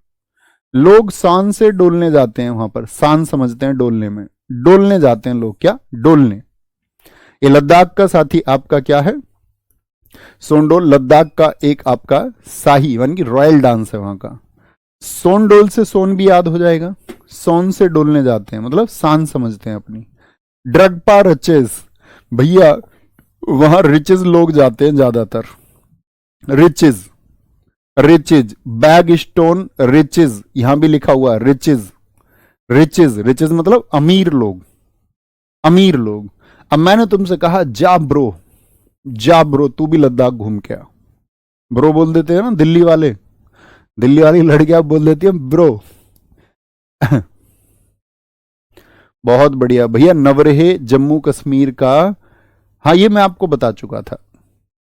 लोग शान से डोलने जाते हैं वहां पर, शान समझते हैं डोलने में, डोलने जाते हैं लोग, क्या डोलने। ये लद्दाख का साथी आपका क्या है? सोनडोल। लद्दाख का एक आपका शाही यानी कि रॉयल डांस है वहां का। सोनडोल से सोन भी याद हो जाएगा, सोन से डोलने जाते हैं मतलब शान समझते हैं अपनी। ड्रगपा रचेस, भैया वहां रिचेज लोग जाते हैं ज्यादातर, riches, riches, bag stone riches, यहां भी लिखा हुआ है रिचेज, रिचेज, रिचेज मतलब अमीर लोग, अमीर लोग। अब मैंने तुमसे कहा जा ब्रो, जा ब्रो, तू भी लद्दाख घूम के आ। ब्रो बोल देते हैं ना दिल्ली वाले, दिल्ली वाली लड़कियां बोल देती है ब्रो। बहुत बढ़िया भैया। नवरेह जम्मू कश्मीर का, हाँ ये मैं आपको बता चुका था,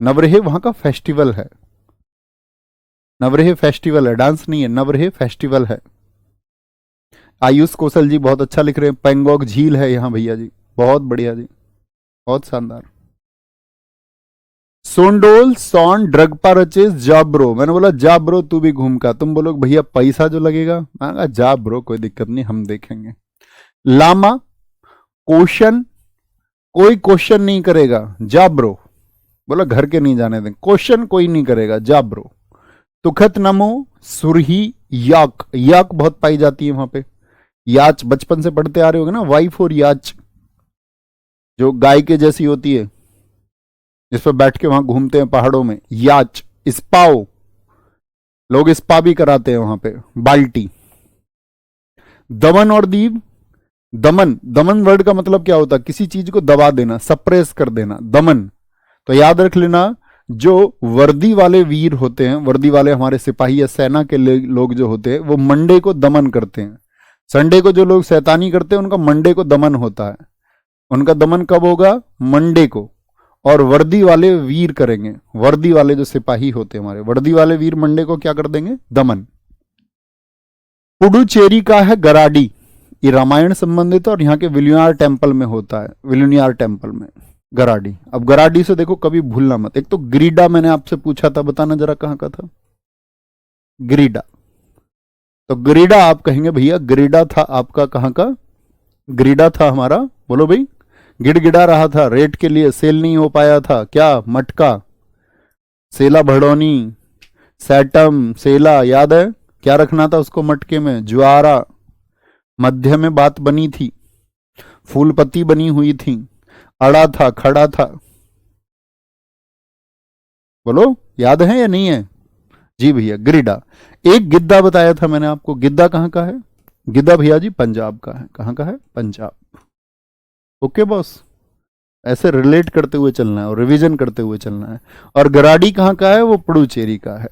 नवरेह वहां का फेस्टिवल है, नवरेह फेस्टिवल है, डांस नहीं है, नवरेह फेस्टिवल है। आयुष कौशल जी बहुत अच्छा लिख रहे हैं। पेंगोंग झील है यहाँ भैया जी, बहुत बढ़िया जी, बहुत शानदार। सोंडोल, सोन, ड्रगपा रचेस, जा ब्रो। मैंने बोला जा ब्रो तू भी घूम का, तुम बोलोगे भैया पैसा जो लगेगा, मैं कहा जा ब्रो कोई दिक्कत नहीं हम देखेंगे। लामा, क्वेश्चन, कोई क्वेश्चन नहीं करेगा, जा ब्रो, बोला घर के नहीं जाने दें, क्वेश्चन कोई नहीं करेगा, जा ब्रो। तुखत नमो, सुरही, याक, याक बहुत पाई जाती है वहां पे। याच बचपन से पढ़ते आ रहे होगे ना, वाइफ और याच, जो गाय के जैसी होती है जिस पर बैठ के वहां घूमते हैं पहाड़ों में, याच। स्पाओ, लोग स्पा भी कराते हैं वहां पे, बाल्टी। दमन और दीव, दमन, दमन वर्ड का मतलब क्या होता है? किसी चीज को दबा देना, सप्रेस कर देना, दमन। तो याद रख लेना, जो वर्दी वाले वीर होते हैं, वर्दी वाले हमारे सिपाही या सेना के लोग जो होते हैं, वो मंडे को दमन करते हैं। संडे को जो लोग शैतानी करते हैं उनका मंडे को दमन होता है। उनका दमन कब होगा? मंडे को। और वर्दी वाले वीर करेंगे, वर्दी वाले जो सिपाही होते हैं हमारे, वर्दी वाले वीर मंडे को क्या कर देंगे? दमन। पुडुचेरी का है गराडी, ये रामायण संबंधित और यहाँ के विलुनियार टेम्पल में होता है, विलुनियार टेम्पल में गराडी। अब गराडी से देखो कभी भूलना मत। एक तो ग्रीडा मैंने आपसे पूछा था, बताना जरा कहां का था ग्रीडा। तो ग्रीडा आप कहेंगे भैया, ग्रीडा था आपका कहां का? ग्रीडा था हमारा, बोलो भाई, गिड़गिड़ा रहा था, रेट के लिए सेल नहीं हो पाया था, क्या? मटका, सेला भड़ोनी, सैटम, सेला, याद है क्या रखना था उसको मटके में? ज्वारा, मध्य में बात बनी थी, फूलपत्ती बनी हुई थी, अड़ा था, खड़ा था, बोलो याद है या नहीं है? जी भैया गिरिडा। एक गिद्दा बताया था मैंने आपको, गिद्दा कहां का है? गिद्दा भैया जी पंजाब का है। कहां का है? पंजाब। ओके बॉस, ऐसे रिलेट करते हुए चलना है और रिवीजन करते हुए चलना है। और गराडी कहां का है? वो पुडुचेरी का है।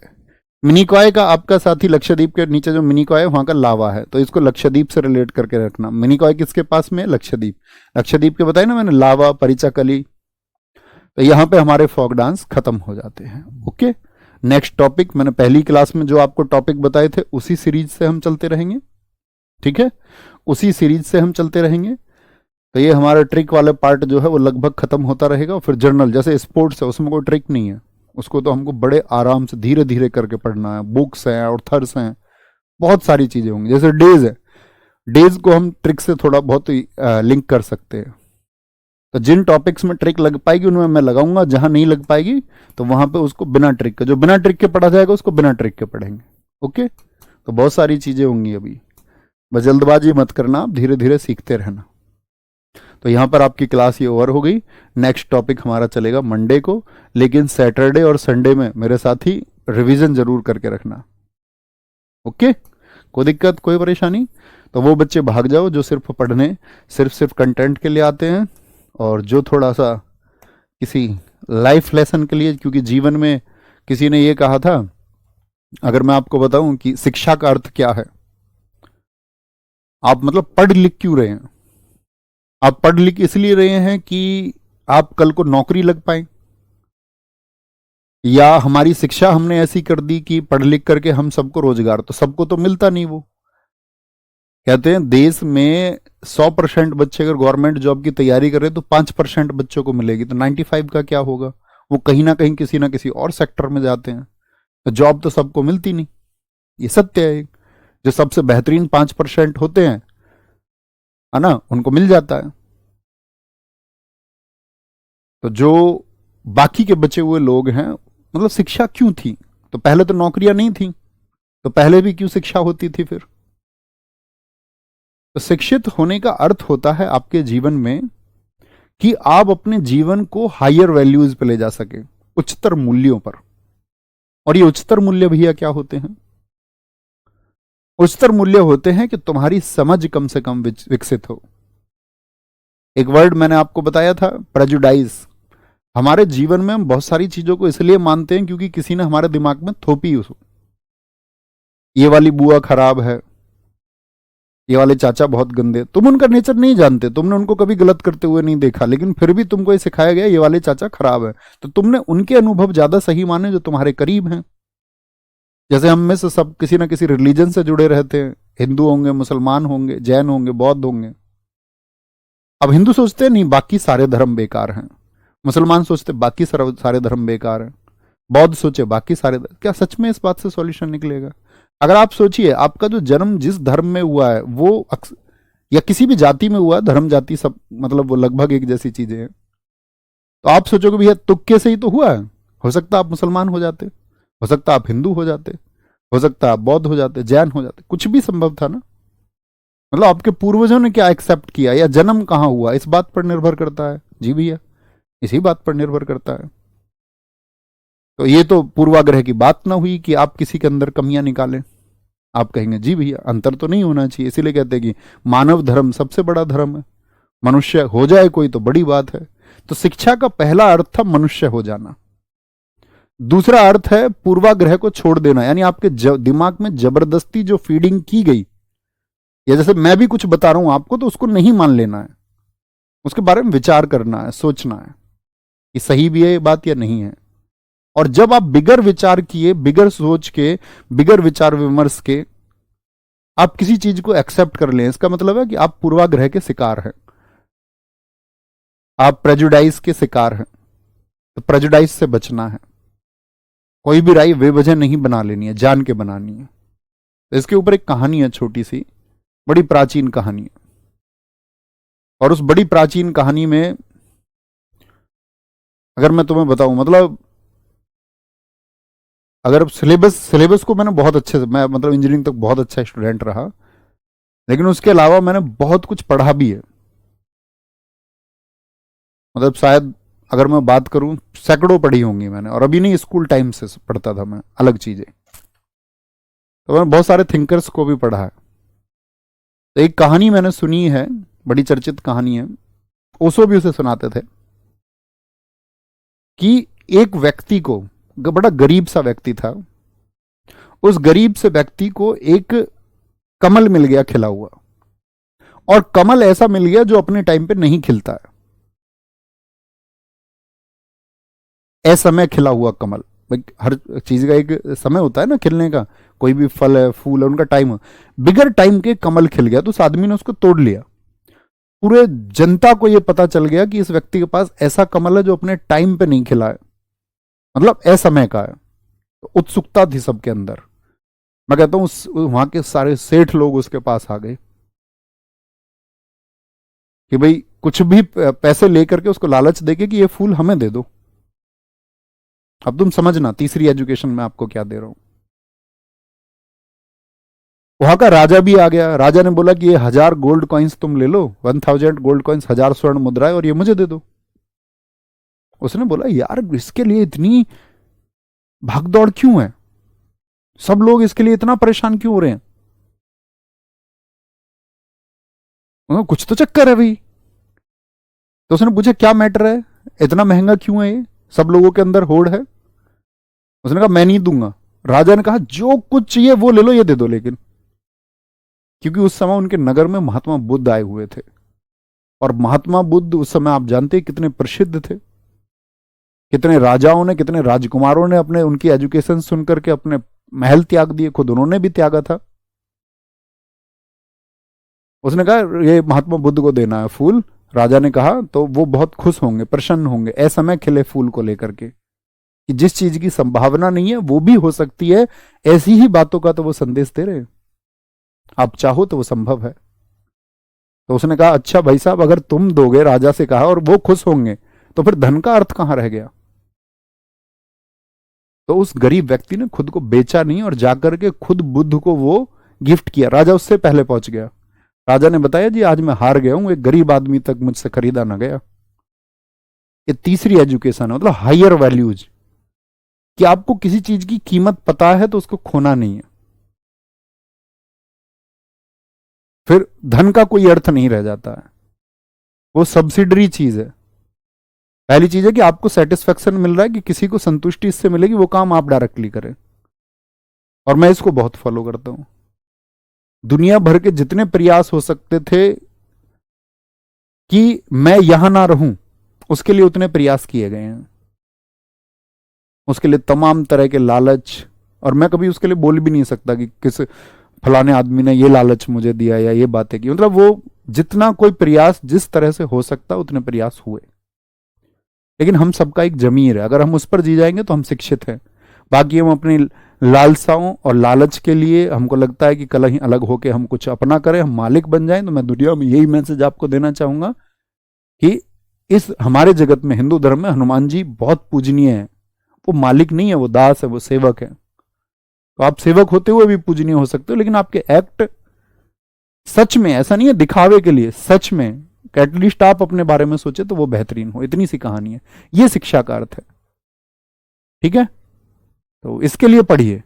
मिनिकॉय का आपका साथी लक्षद्वीप के नीचे जो मिनिकॉय है वहां का लावा है, तो इसको लक्षद्वीप से रिलेट करके रखना। मिनिकॉय किसके पास में? लक्षद्वीप। लक्षद्वीप के बताए ना मैंने, लावा, परिचाकली, तो यहां पे हमारे फोक डांस खत्म हो जाते हैं। ओके, नेक्स्ट टॉपिक, मैंने पहली क्लास में जो आपको टॉपिक बताए थे उसी सीरीज से हम चलते रहेंगे। ठीक है, उसी सीरीज से हम चलते रहेंगे। तो ये हमारा ट्रिक वाले पार्ट जो है वो लगभग खत्म होता रहेगा। फिर जर्नल, जैसे स्पोर्ट्स है उसमें कोई ट्रिक नहीं है, उसको तो हमको बड़े आराम से धीरे धीरे करके पढ़ना है। बुक्स हैं, ऑथर्स हैं, बहुत सारी चीजें होंगी। जैसे डेज है, डेज को हम ट्रिक से थोड़ा बहुत लिंक कर सकते हैं। तो जिन टॉपिक्स में ट्रिक लग पाएगी उनमें मैं लगाऊंगा, जहां नहीं लग पाएगी तो वहां पे उसको बिना ट्रिक के, जो बिना ट्रिक के पढ़ा जाएगा उसको बिना ट्रिक के पढ़ेंगे। ओके, तो बहुत सारी चीजें होंगी अभी, बस जल्दबाजी मत करना, आप धीरे धीरे सीखते रहना। तो यहां पर आपकी क्लास ये ओवर हो गई। नेक्स्ट टॉपिक हमारा चलेगा मंडे को, लेकिन सैटरडे और संडे में मेरे साथ ही रिवीजन जरूर करके रखना। ओके, कोई दिक्कत, कोई परेशानी? तो वो बच्चे भाग जाओ जो सिर्फ पढ़ने, सिर्फ कंटेंट के लिए आते हैं, और जो थोड़ा सा किसी लाइफ लेसन के लिए, क्योंकि जीवन में किसी ने ये कहा था, अगर मैं आपको बताऊं कि शिक्षा का अर्थ क्या है, आप मतलब पढ़ लिख क्यों रहे हैं? आप पढ़ लिख इसलिए रहे हैं कि आप कल को नौकरी लग पाए, या हमारी शिक्षा हमने ऐसी कर दी कि पढ़ लिख करके हम सबको रोजगार, तो सबको तो मिलता नहीं। वो कहते हैं देश में 100% बच्चे अगर गवर्नमेंट जॉब की तैयारी करें तो 5% बच्चों को मिलेगी, तो 95 का क्या होगा? वो कहीं ना कहीं किसी ना किसी और सेक्टर में जाते हैं, तो जॉब तो सबको मिलती नहीं। ये सत्य है। जो सबसे बेहतरीन 5% होते हैं, है ना, उनको मिल जाता है। तो जो बाकी के बचे हुए लोग हैं, मतलब शिक्षा क्यों थी? तो पहले तो नौकरियां नहीं थी, तो पहले भी क्यों शिक्षा होती थी फिर? तो शिक्षित होने का अर्थ होता है आपके जीवन में कि आप अपने जीवन को हायर वैल्यूज पे ले जा सके, उच्चतर मूल्यों पर। और ये उच्चतर मूल्य भैया क्या होते हैं? उच्चतर मूल्य होते हैं कि तुम्हारी समझ कम से कम विकसित हो। एक वर्ड मैंने आपको बताया था, प्रेजुडाइज। हमारे जीवन में हम बहुत सारी चीजों को इसलिए मानते हैं क्योंकि किसी ने हमारे दिमाग में थोपी उसको। ये वाली बुआ खराब है, ये वाले चाचा बहुत गंदे। तुम उनका नेचर नहीं जानते, तुमने उनको कभी गलत करते हुए नहीं देखा, लेकिन फिर भी तुमको ये सिखाया गया ये वाले चाचा खराब है, तो तुमने उनके अनुभव ज्यादा सही माने जो तुम्हारे करीब हैं। जैसे हम में से सब किसी ना किसी रिलीजन से जुड़े रहते हैं, हिंदू होंगे, मुसलमान होंगे, जैन होंगे, बौद्ध होंगे। अब हिंदू सोचते हैं नहीं बाकी सारे धर्म बेकार हैं, मुसलमान सोचते बाकी सारे धर्म बेकार हैं, बौद्ध सोचे बाकी सारे क्या सच में इस बात से सॉल्यूशन निकलेगा? अगर आप सोचिए, आपका जो जन्म जिस धर्म में हुआ है वो या किसी भी जाति में हुआ है, धर्म जाति सब मतलब वो लगभग एक जैसी चीजें हैं, तो आप सोचोगे भैया तुक्के से ही तो हुआ है। हो सकता आप मुसलमान हो जाते, हो सकता आप हिंदू हो जाते, हो सकता आप बौद्ध हो जाते, जैन हो जाते, कुछ भी संभव था ना। मतलब आपके पूर्वजों ने क्या एक्सेप्ट किया या जन्म कहां हुआ, इस बात पर निर्भर करता है। जी भैया, इसी बात पर निर्भर करता है। तो ये तो पूर्वाग्रह की बात ना हुई कि आप किसी के अंदर कमियां निकालें। आप कहेंगे जी भैया अंतर तो नहीं होना चाहिए, इसीलिए कहते हैं कि मानव धर्म सबसे बड़ा धर्म है, मनुष्य हो जाए कोई तो बड़ी बात है। तो शिक्षा का पहला अर्थ था मनुष्य हो जाना। दूसरा अर्थ है पूर्वाग्रह को छोड़ देना, यानी आपके दिमाग में जबरदस्ती जो फीडिंग की गई, या जैसे मैं भी कुछ बता रहा हूं आपको तो उसको नहीं मान लेना है, उसके बारे में विचार करना है, सोचना है कि सही भी है ये बात या नहीं है। और जब आप बिगर विचार किए, बिगर सोच के, बिगर विचार विमर्श के आप किसी चीज को एक्सेप्ट कर लें, इसका मतलब है कि आप पूर्वाग्रह के शिकार हैं, आप प्रेजुडाइज के शिकार हैं। तो प्रेजुडाइज से बचना है, कोई भी राय बेवजह नहीं बना लेनी है, जान के बनानी है। तो इसके ऊपर एक कहानी है, छोटी सी, बड़ी प्राचीन कहानी है। और उस बड़ी प्राचीन कहानी में अगर मैं तुम्हें बताऊं, मतलब अगर सिलेबस को मैंने बहुत अच्छे से, मैं मतलब इंजीनियरिंग तक बहुत अच्छा स्टूडेंट रहा, लेकिन उसके अलावा मैंने बहुत कुछ पढ़ा भी है। मतलब शायद अगर मैं बात करूं सैकड़ों पढ़ी होंगी मैंने, और अभी नहीं, स्कूल टाइम से पढ़ता था मैं अलग चीजें। तो मैंने बहुत सारे थिंकर्स को भी पढ़ा है। तो एक कहानी मैंने सुनी है, बड़ी चर्चित कहानी है, ओशो भी उसे सुनाते थे, कि एक व्यक्ति को, बड़ा गरीब सा व्यक्ति था, उस गरीब से व्यक्ति को एक कमल मिल गया खिला हुआ, और कमल ऐसा मिल गया जो अपने टाइम पे नहीं खिलता है। असमय खिला हुआ कमल। भाई हर चीज का एक समय होता है ना खिलने का, कोई भी फल है फूल है उनका टाइम है। बिगर टाइम के कमल खिल गया तो उस आदमी ने उसको तोड़ लिया। पूरे जनता को यह पता चल गया कि इस व्यक्ति के पास ऐसा कमल है जो अपने टाइम पे नहीं खिला है, मतलब असमय का है। तो उत्सुकता थी सबके अंदर। मैं कहता हूं वहां के सारे सेठ लोग उसके पास आ गए कि भाई कुछ भी पैसे लेकर के उसको लालच देके कि ये फूल हमें दे दो। अब तुम समझना तीसरी एजुकेशन में आपको क्या दे रहा हूं। वहां का राजा भी आ गया। राजा ने बोला कि ये 1000 गोल्ड कॉइन्स तुम ले लो, 1000 गोल्ड कॉइन्स, 1000 स्वर्ण मुद्राएं, और ये मुझे दे दो। उसने बोला यार इसके लिए इतनी भागदौड़ क्यों है, सब लोग इसके लिए इतना परेशान क्यों हो रहे हैं, कुछ तो चक्कर है भाई। तो उसने पूछा क्या मैटर है, इतना महंगा क्यों है ये, सब लोगों के अंदर होड़ है। उसने कहा मैं नहीं दूंगा। राजा ने कहा जो कुछ चाहिए वो ले लो, ये दे दो लेकिन। क्योंकि उस समय उनके नगर में महात्मा बुद्ध आए हुए थे, और महात्मा बुद्ध उस समय आप जानते हैं कितने प्रसिद्ध थे। कितने राजाओं ने, कितने राजकुमारों ने अपने उनकी एजुकेशन सुन करके अपने महल त्याग दिए, खुद उन्होंने भी त्यागा था। उसने कहा ये महात्मा बुद्ध को देना है फूल। राजा ने कहा तो वो बहुत खुश होंगे, प्रसन्न होंगे असमय खिले फूल को लेकर के, कि जिस चीज की संभावना नहीं है वो भी हो सकती है। ऐसी ही बातों का तो वो संदेश दे रहे हैं, आप चाहो तो वो संभव है। तो उसने कहा अच्छा भाई साहब अगर तुम दोगे, राजा से कहा, और वो खुश होंगे, तो फिर धन का अर्थ कहां रह गया। तो उस गरीब व्यक्ति ने खुद को बेचा नहीं और जाकर के खुद बुद्ध को वो गिफ्ट किया। राजा उससे पहले पहुंच गया। राजा ने बताया जी आज मैं हार गया हूं, एक गरीब आदमी तक मुझसे खरीदा ना गया। ये तीसरी एजुकेशन है, मतलब हायर वैल्यूज, कि आपको किसी चीज की कीमत पता है तो उसको खोना नहीं है। फिर धन का कोई अर्थ नहीं रह जाता है, वो सब्सिडरी चीज है। पहली चीज है कि आपको सेटिस्फेक्शन मिल रहा है, कि किसी को संतुष्टि इससे मिलेगी, वो काम आप डायरेक्टली करें। और मैं इसको बहुत फॉलो करता हूं। दुनिया भर के जितने प्रयास हो सकते थे कि मैं यहां ना रहूं, उसके लिए उतने प्रयास किए गए हैं। उसके लिए तमाम तरह के लालच, और मैं कभी उसके लिए बोल भी नहीं सकता कि किस फलाने आदमी ने ये लालच मुझे दिया या ये बातें की। मतलब वो जितना कोई प्रयास जिस तरह से हो सकता उतने प्रयास हुए। लेकिन हम सबका एक जमीर है, अगर हम उस पर जी जाएंगे तो हम शिक्षित हैं। बाकी हम अपनी लालसाओं और लालच के लिए, हमको लगता है कि कल ही अलग होकर हम कुछ अपना करें, हम मालिक बन जाएं। तो मैं दुनिया में यही मैसेज आपको देना चाहूंगा कि इस हमारे जगत में, हिंदू धर्म में, हनुमान जी बहुत पूजनीय है। वो मालिक नहीं है, वो दास है, वो सेवक है। तो आप सेवक होते हुए भी पूजनीय हो सकते हो, लेकिन आपके एक्ट सच में, ऐसा नहीं है दिखावे के लिए, सच में एटलीस्ट आप अपने बारे में सोचे तो वो बेहतरीन हो। इतनी सी कहानी है, ये शिक्षा का अर्थ है। ठीक है, तो इसके लिए पढ़िए।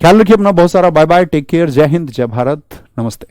ख्याल रखिए अपना बहुत सारा। बाय बाय, टेक केयर, जय हिंद, जय भारत, नमस्ते।